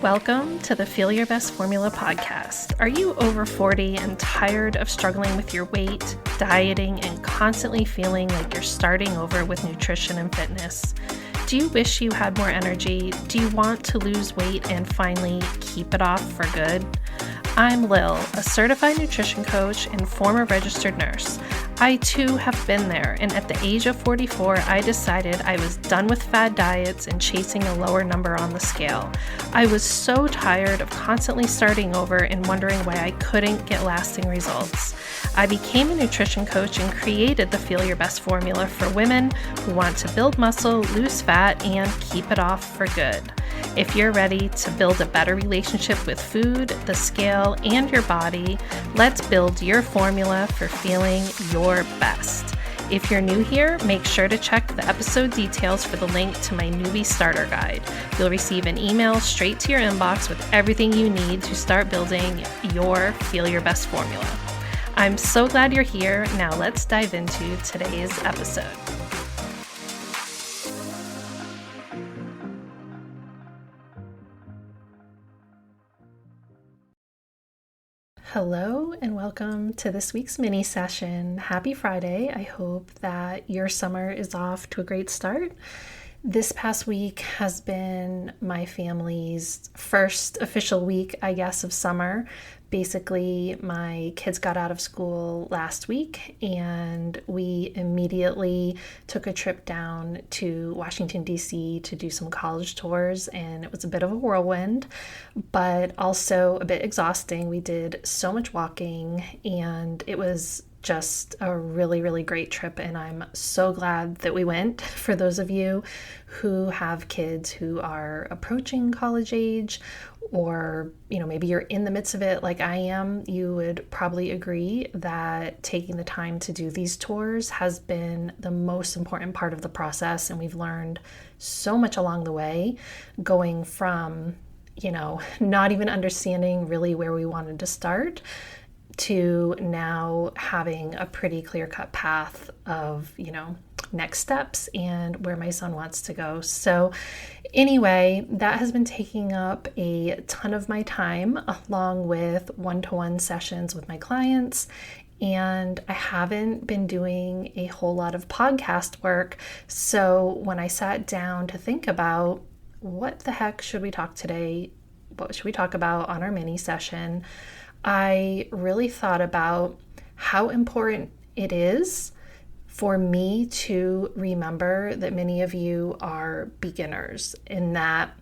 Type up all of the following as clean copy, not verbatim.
Welcome to the Feel Your Best Formula podcast. Are you over 40 and tired of struggling with your weight, dieting, and constantly feeling like you're starting over with nutrition and fitness? Do you wish you had more energy? Do you want to lose weight and finally keep it off for good? I'm Lil, a certified nutrition coach and former registered nurse. I too have been there, and at the age of 44, I decided I was done with fad diets and chasing a lower number on the scale. I was so tired of constantly starting over and wondering why I couldn't get lasting results. I became a nutrition coach and created the Feel Your Best formula for women who want to build muscle, lose fat, and keep it off for good. If you're ready to build a better relationship with food, the scale, and your body, let's build your formula for feeling your best. If you're new here, make sure to check the episode details for the link to my newbie starter guide. You'll receive an email straight to your inbox with everything you need to start building your Feel Your Best formula. I'm so glad you're here. Now let's dive into today's episode. Hello and welcome to this week's mini session. Happy Friday. I hope that your summer is off to a great start. This past week has been my family's first official week, I guess, of summer. Basically, my kids got out of school last week and we immediately took a trip down to Washington, D.C. to do some college tours, and it was a bit of a whirlwind, but also a bit exhausting. We did so much walking and it was just a really, really great trip, and I'm so glad that we went. For those of you who have kids who are approaching college age, or maybe you're in the midst of it like I am, you would probably agree that taking the time to do these tours has been the most important part of the process, and we've learned so much along the way, going from not even understanding really where we wanted to start to now having a pretty clear-cut path of, next steps and where my son wants to go. So anyway, that has been taking up a ton of my time, along with one-to-one sessions with my clients. And I haven't been doing a whole lot of podcast work. So when I sat down to think about what the heck should we talk today, what should we talk about on our mini session, I really thought about how important it is for me to remember that many of you are beginners, in that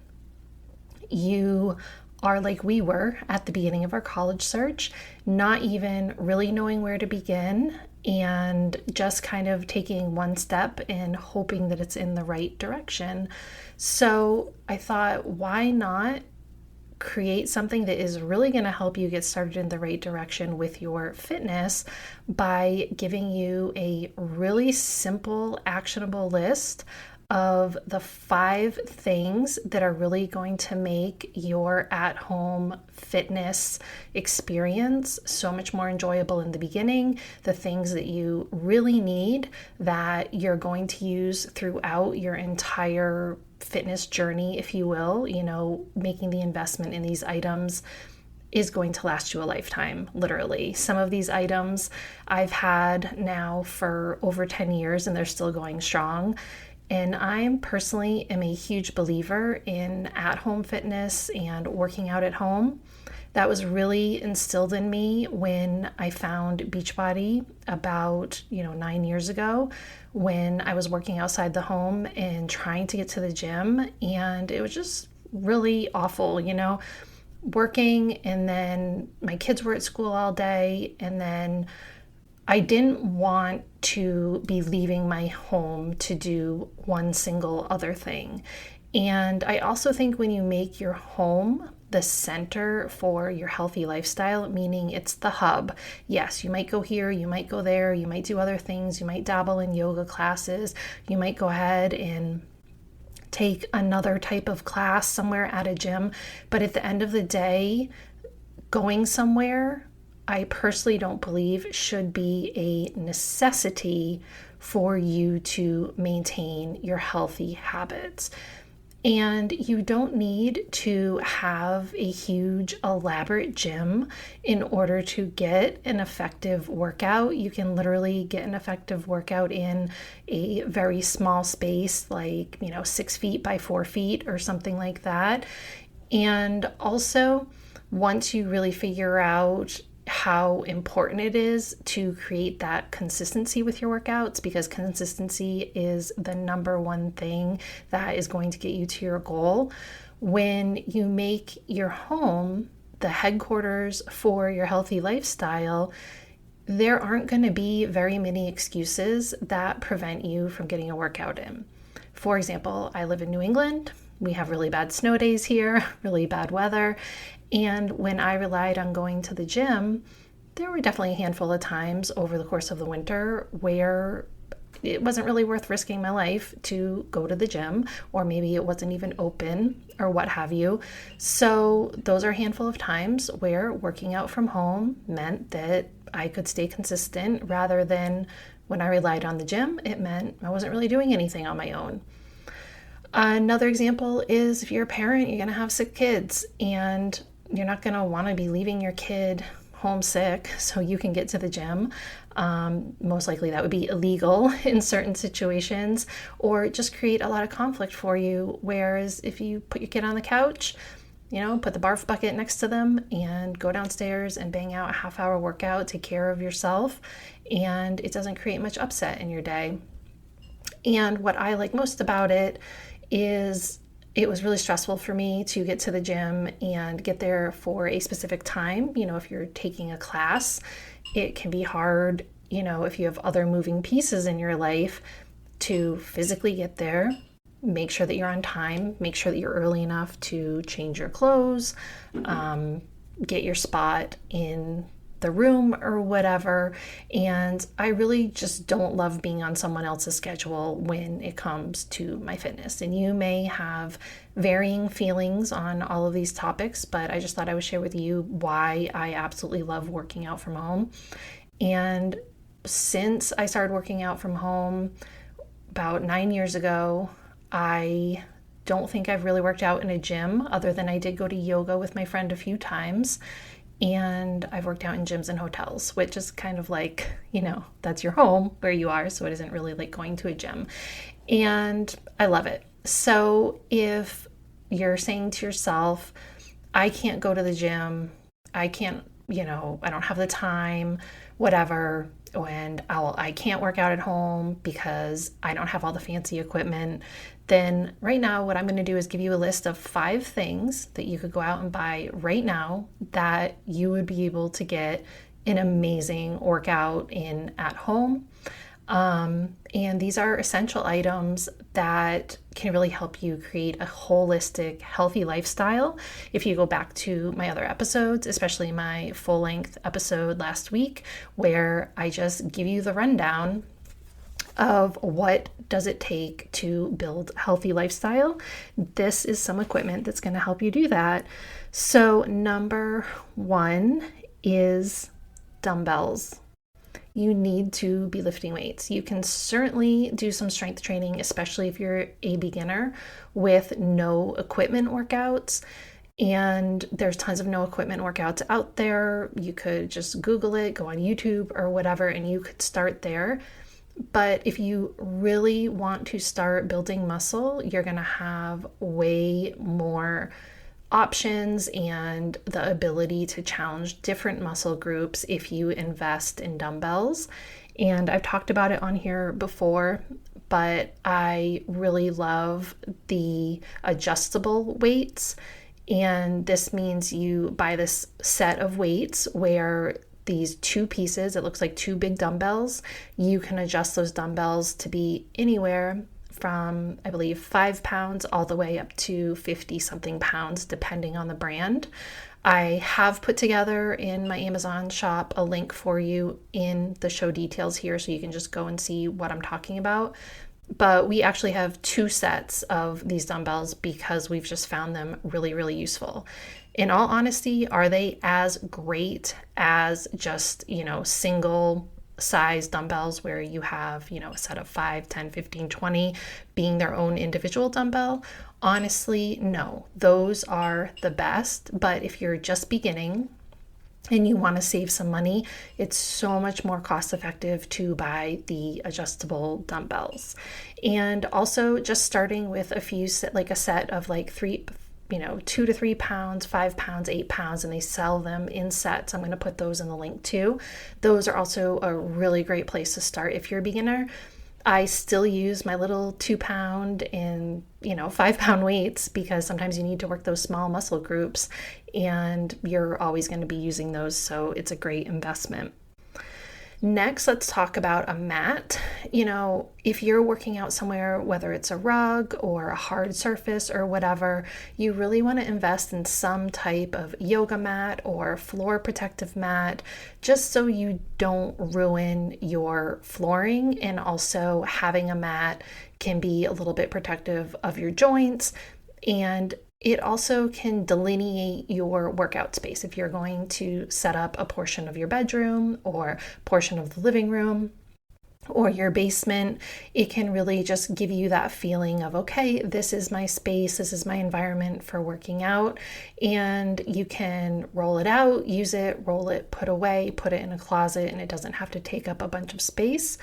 you are like we were at the beginning of our college search, not even really knowing where to begin and just kind of taking one step and hoping that it's in the right direction. So I thought, why not create something that is really going to help you get started in the right direction with your fitness by giving you a really simple, actionable list of the 5 things that are really going to make your at-home fitness experience so much more enjoyable in the beginning, the things that you really need that you're going to use throughout your entire fitness journey, if you will. Making the investment in these items is going to last you a lifetime, literally. Some of these items I've had now for over 10 years and they're still going strong. And I personally am a huge believer in at-home fitness and working out at home. That was really instilled in me when I found Beachbody about 9 years ago, when I was working outside the home and trying to get to the gym, and it was just really awful, working, and then my kids were at school all day, and then I didn't want to be leaving my home to do one single other thing. And I also think when you make your home the center for your healthy lifestyle, meaning it's the hub. Yes, you might go here, you might go there, you might do other things, you might dabble in yoga classes, you might go ahead and take another type of class somewhere at a gym. But at the end of the day, going somewhere, I personally don't believe should be a necessity for you to maintain your healthy habits. And you don't need to have a huge, elaborate gym in order to get an effective workout. You can literally get an effective workout in a very small space, like, 6 feet by 4 feet or something like that. And also, once you really figure out how important it is to create that consistency with your workouts, because consistency is the number one thing that is going to get you to your goal. When you make your home the headquarters for your healthy lifestyle, there aren't going to be very many excuses that prevent you from getting a workout in. For example, I live in New England. We have really bad snow days here, really bad weather. And when I relied on going to the gym, there were definitely a handful of times over the course of the winter where it wasn't really worth risking my life to go to the gym, or maybe it wasn't even open or what have you. So those are a handful of times where working out from home meant that I could stay consistent, rather than when I relied on the gym, it meant I wasn't really doing anything on my own. Another example is if you're a parent, you're going to have sick kids, and you're not going to want to be leaving your kid homesick so you can get to the gym. Most likely that would be illegal in certain situations, or just create a lot of conflict for you. Whereas if you put your kid on the couch, put the barf bucket next to them and go downstairs and bang out a half-hour workout, take care of yourself, and it doesn't create much upset in your day. And what I like most about it is it was really stressful for me to get to the gym and get there for a specific time. If you're taking a class, it can be hard, if you have other moving pieces in your life, to physically get there. Make sure that you're on time, make sure that you're early enough to change your clothes, get your spot in the room or whatever. And I really just don't love being on someone else's schedule when it comes to my fitness. And you may have varying feelings on all of these topics, but I just thought I would share with you why I absolutely love working out from home. And since I started working out from home about 9 years ago, I don't think I've really worked out in a gym, other than I did go to yoga with my friend a few times. And I've worked out in gyms and hotels, which is kind of like, that's your home where you are. So it isn't really like going to a gym. And I love it. So if you're saying to yourself, I can't go to the gym, I can't, I don't have the time, whatever, and I can't work out at home because I don't have all the fancy equipment, then right now what I'm going to do is give you a list of 5 things that you could go out and buy right now that you would be able to get an amazing workout in at home. And these are essential items that can really help you create a holistic, healthy lifestyle. If you go back to my other episodes, especially my full-length episode last week, where I just give you the rundown of what does it take to build a healthy lifestyle, this is some equipment that's going to help you do that. So number 1 is dumbbells. You need to be lifting weights. You can certainly do some strength training, especially if you're a beginner, with no equipment workouts. And there's tons of no equipment workouts out there. You could just Google it, go on YouTube or whatever, and you could start there. But if you really want to start building muscle, you're going to have way more options and the ability to challenge different muscle groups if you invest in dumbbells. And I've talked about it on here before, but I really love the adjustable weights. And this means you buy this set of weights where these 2 pieces, it looks like 2 big dumbbells, you can adjust those dumbbells to be anywhere from, I believe, 5 pounds all the way up to 50 something pounds, depending on the brand. I have put together in my Amazon shop a link for you in the show details here, so you can just go and see what I'm talking about. but we actually have 2 sets of these dumbbells because we've just found them really, really useful. In all honesty, are they as great as just, single size dumbbells where you have, a set of 5, 10, 15, 20 being their own individual dumbbell? Honestly, no. Those are the best, but if you're just beginning and you want to save some money, it's so much more cost effective to buy the adjustable dumbbells. And also just starting with a set of like 2 to 3 pounds, 5 pounds, 8 pounds, and they sell them in sets. I'm going to put those in the link too. Those are also a really great place to start if you're a beginner. I still use my little 2 pound and 5 pound weights because sometimes you need to work those small muscle groups and you're always going to be using those, so it's a great investment. Next, let's talk about a mat. If you're working out somewhere, whether it's a rug or a hard surface or whatever, you really want to invest in some type of yoga mat or floor protective mat, just so you don't ruin your flooring. And also having a mat can be a little bit protective of your joints, and it also can delineate your workout space. If you're going to set up a portion of your bedroom or portion of the living room or your basement, it can really just give you that feeling of, okay, this is my space, this is my environment for working out. And you can roll it out, use it, roll it, put away, put it in a closet, and it doesn't have to take up a bunch of space.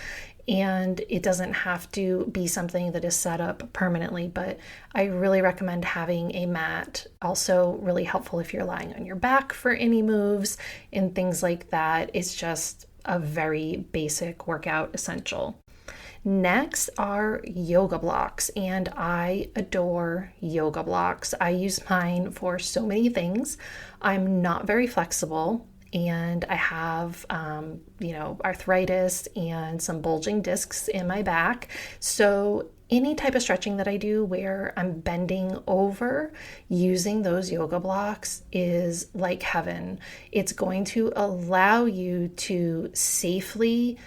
And it doesn't have to be something that is set up permanently, but I really recommend having a mat. Also really helpful if you're lying on your back for any moves and things like that. It's just a very basic workout essential. Next are yoga blocks, and I adore yoga blocks. I use mine for so many things. I'm not very flexible, and I have, arthritis and some bulging discs in my back. So any type of stretching that I do where I'm bending over, using those yoga blocks is like heaven. It's going to allow you to safely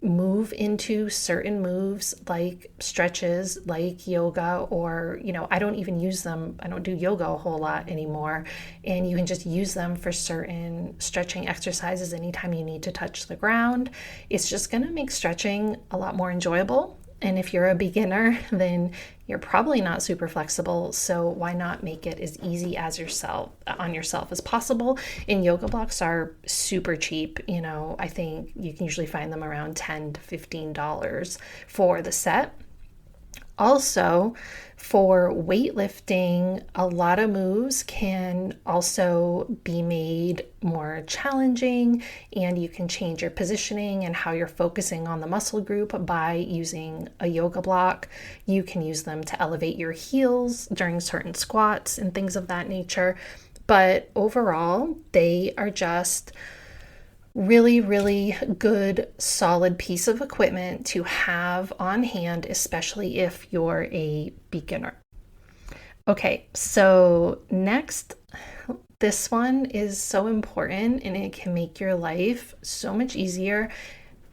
move into certain moves like stretches, like yoga, or, I don't even use them. I don't do yoga a whole lot anymore. And you can just use them for certain stretching exercises anytime you need to touch the ground. It's just going to make stretching a lot more enjoyable. And if you're a beginner, then you're probably not super flexible. So why not make it as easy as on yourself as possible? And yoga blocks are super cheap. I think you can usually find them around $10 to $15 for the set. Also, for weightlifting, a lot of moves can also be made more challenging, and you can change your positioning and how you're focusing on the muscle group by using a yoga block. You can use them to elevate your heels during certain squats and things of that nature. But overall, they are just really, really good, solid piece of equipment to have on hand, especially if you're a beginner. Okay, so next, this one is so important and it can make your life so much easier.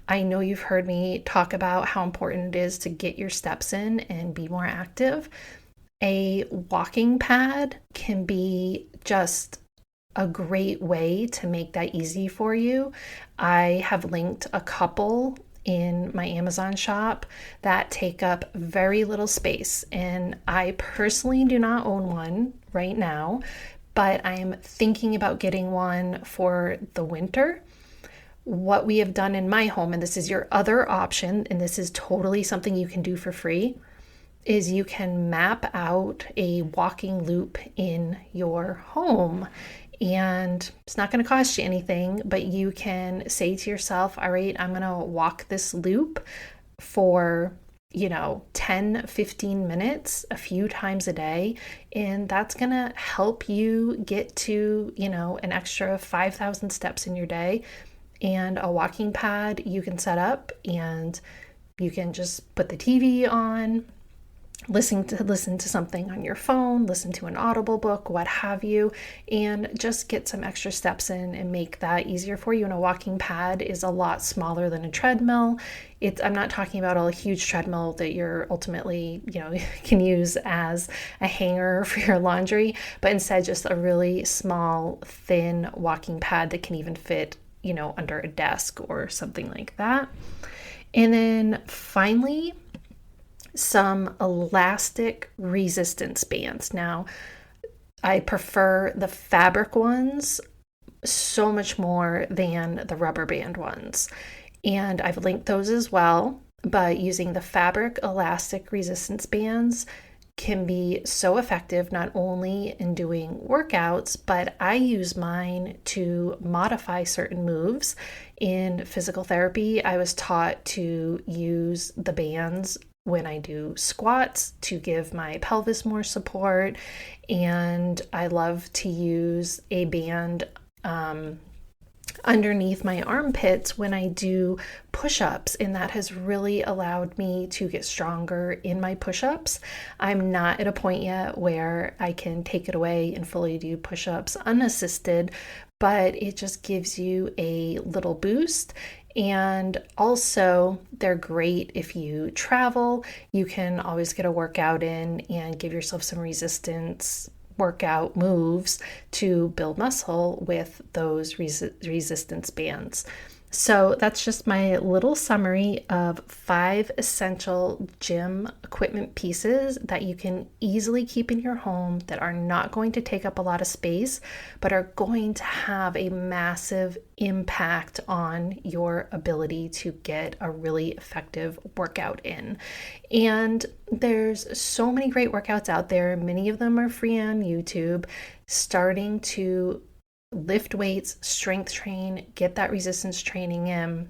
I know you've heard me talk about how important it is to get your steps in and be more active. A walking pad can be just a great way to make that easy for you. I have linked a couple in my Amazon shop that take up very little space, and I personally do not own one right now, but I am thinking about getting one for the winter. What we have done in my home, and this is your other option, and this is totally something you can do for free, is you can map out a walking loop in your home. And it's not going to cost you anything, but you can say to yourself, all right, I'm going to walk this loop for, 10, 15 minutes a few times a day. And that's going to help you get to, an extra 5,000 steps in your day. And a walking pad you can set up, and you can just put the TV on listen to something on your phone, listen to an Audible book, what have you, and just get some extra steps in and make that easier for you. And a walking pad is a lot smaller than a treadmill. I'm not talking about a huge treadmill that you're ultimately, can use as a hanger for your laundry, but instead just a really small, thin walking pad that can even fit, under a desk or something like that. And then finally, some elastic resistance bands. Now, I prefer the fabric ones so much more than the rubber band ones. And I've linked those as well, but using the fabric elastic resistance bands can be so effective not only in doing workouts, but I use mine to modify certain moves. In physical therapy, I was taught to use the bands when I do squats to give my pelvis more support, and I love to use a band underneath my armpits when I do push-ups, and that has really allowed me to get stronger in my push-ups. I'm not at a point yet where I can take it away and fully do push-ups unassisted, but it just gives you a little boost. And also, they're great if you travel. You can always get a workout in and give yourself some resistance workout moves to build muscle with those resistance bands. So that's just my little summary of 5 essential gym equipment pieces that you can easily keep in your home that are not going to take up a lot of space, but are going to have a massive impact on your ability to get a really effective workout in. And there's so many great workouts out there. Many of them are free on YouTube. Starting to lift weights, strength train, get that resistance training in.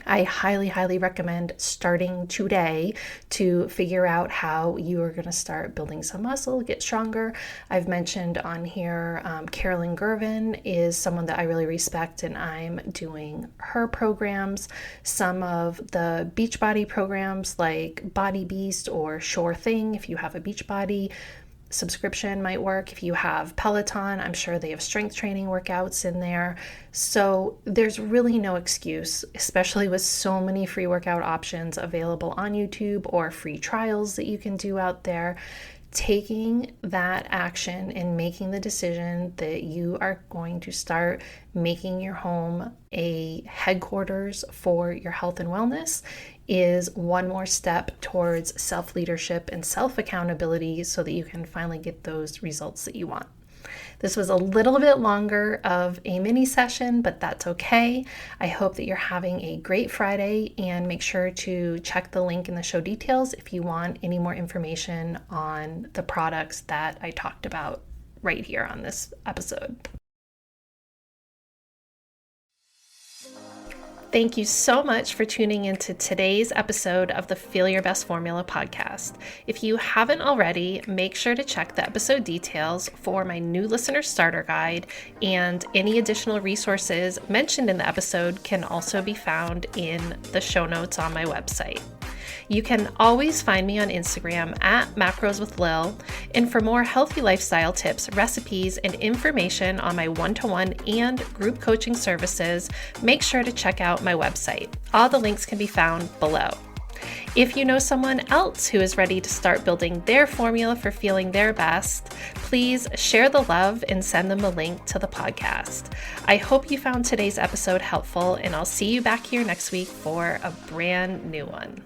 I highly, highly recommend starting today to figure out how you are going to start building some muscle, get stronger. I've mentioned on here, Carolyn Gervin is someone that I really respect, and I'm doing her programs. Some of the Beachbody programs like Body Beast or Sure Thing, if you have a Beachbody subscription, might work. If you have Peloton, I'm sure they have strength training workouts in there. So there's really no excuse, especially with so many free workout options available on YouTube or free trials that you can do out there. Taking that action and making the decision that you are going to start making your home a headquarters for your health and wellness is one more step towards self-leadership and self-accountability so that you can finally get those results that you want. This was a little bit longer of a mini session, but that's okay. I hope that you're having a great Friday, and make sure to check the link in the show details if you want any more information on the products that I talked about right here on this episode. Thank you so much for tuning into today's episode of the Feel Your Best Formula podcast. If you haven't already, make sure to check the episode details for my new listener starter guide, and any additional resources mentioned in the episode can also be found in the show notes on my website. You can always find me on Instagram at Macros with Lil, and for more healthy lifestyle tips, recipes, and information on my one-to-one and group coaching services, make sure to check out my website. All the links can be found below. If you know someone else who is ready to start building their formula for feeling their best, please share the love and send them a link to the podcast. I hope you found today's episode helpful, and I'll see you back here next week for a brand new one.